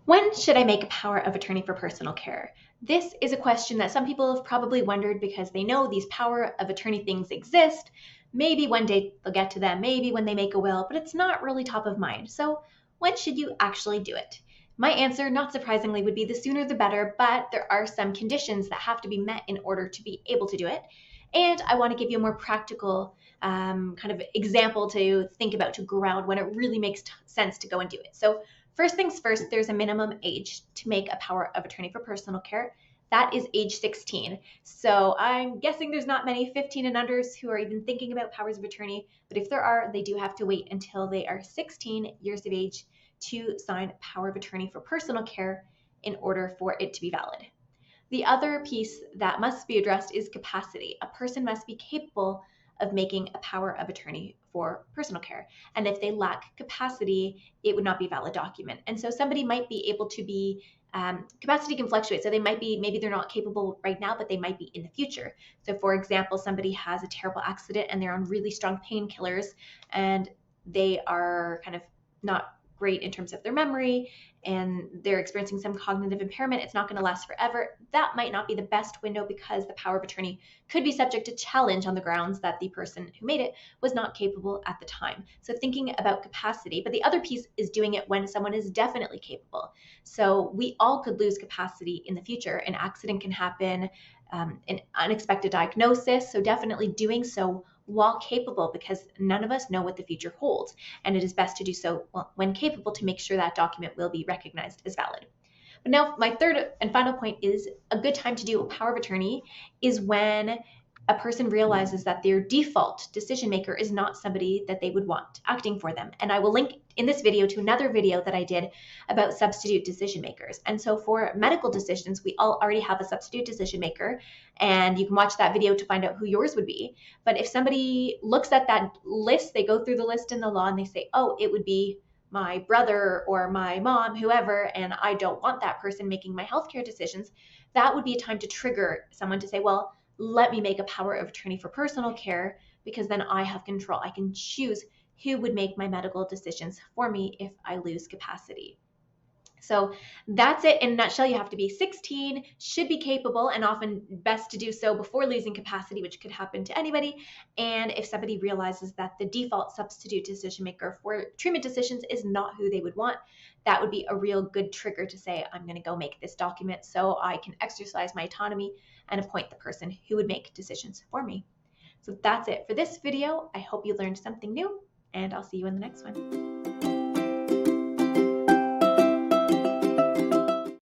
When should I make a power of attorney for personal care? This is a question that some people have probably wondered because they know these power of attorney things exist. Maybe one day they'll get to them, maybe when they make a will, but it's not really top of mind. So, when should you actually do it? My answer, not surprisingly, would be the sooner the better, but there are some conditions that have to be met in order to be able to do it. And I want to give you a more practical kind of example to think about to ground when it really makes sense to go and do it. So, first things first, there's a minimum age to make a power of attorney for personal care. That is age 16. So I'm guessing there's not many 15 and unders who are even thinking about powers of attorney, but if there are, they do have to wait until they are 16 years of age to sign power of attorney for personal care in order for it to be valid. The other piece that must be addressed is capacity. A person must be capable of making a power of attorney for personal care. And if they lack capacity, it would not be a valid document. And so somebody might be able to be, capacity can fluctuate. So they might be, maybe they're not capable right now, but they might be in the future. So for example, somebody has a terrible accident and they're on really strong painkillers and they are kind of not great in terms of their memory and they're experiencing some cognitive impairment, it's not going to last forever. That might not be the best window because the power of attorney could be subject to challenge on the grounds that the person who made it was not capable at the time. So thinking about capacity, but the other piece is doing it when someone is definitely capable. So we all could lose capacity in the future. An accident can happen, an unexpected diagnosis. So definitely doing so while capable, because none of us know what the future holds. And it is best to do so when capable to make sure that document will be recognized as valid. But now my third and final point is a good time to do a power of attorney is when a person realizes that their default decision maker is not somebody that they would want acting for them. And I will link in this video to another video that I did about substitute decision makers. And so for medical decisions, we all already have a substitute decision maker, and you can watch that video to find out who yours would be. But if somebody looks at that list, they go through the list in the law and they say, oh, it would be my brother or my mom, whoever, and I don't want that person making my healthcare decisions, that would be a time to trigger someone to say, well, let me make a power of attorney for personal care because then I have control. I can choose who would make my medical decisions for me if I lose capacity. So that's it in a nutshell. You have to be 16, should be capable, and often best to do so before losing capacity, which could happen to anybody. And if somebody realizes that the default substitute decision maker for treatment decisions is not who they would want, that would be a real good trigger to say, I'm going to go make this document so I can exercise my autonomy and appoint the person who would make decisions for me. So that's it for this video. I hope you learned something new, and I'll see you in the next one.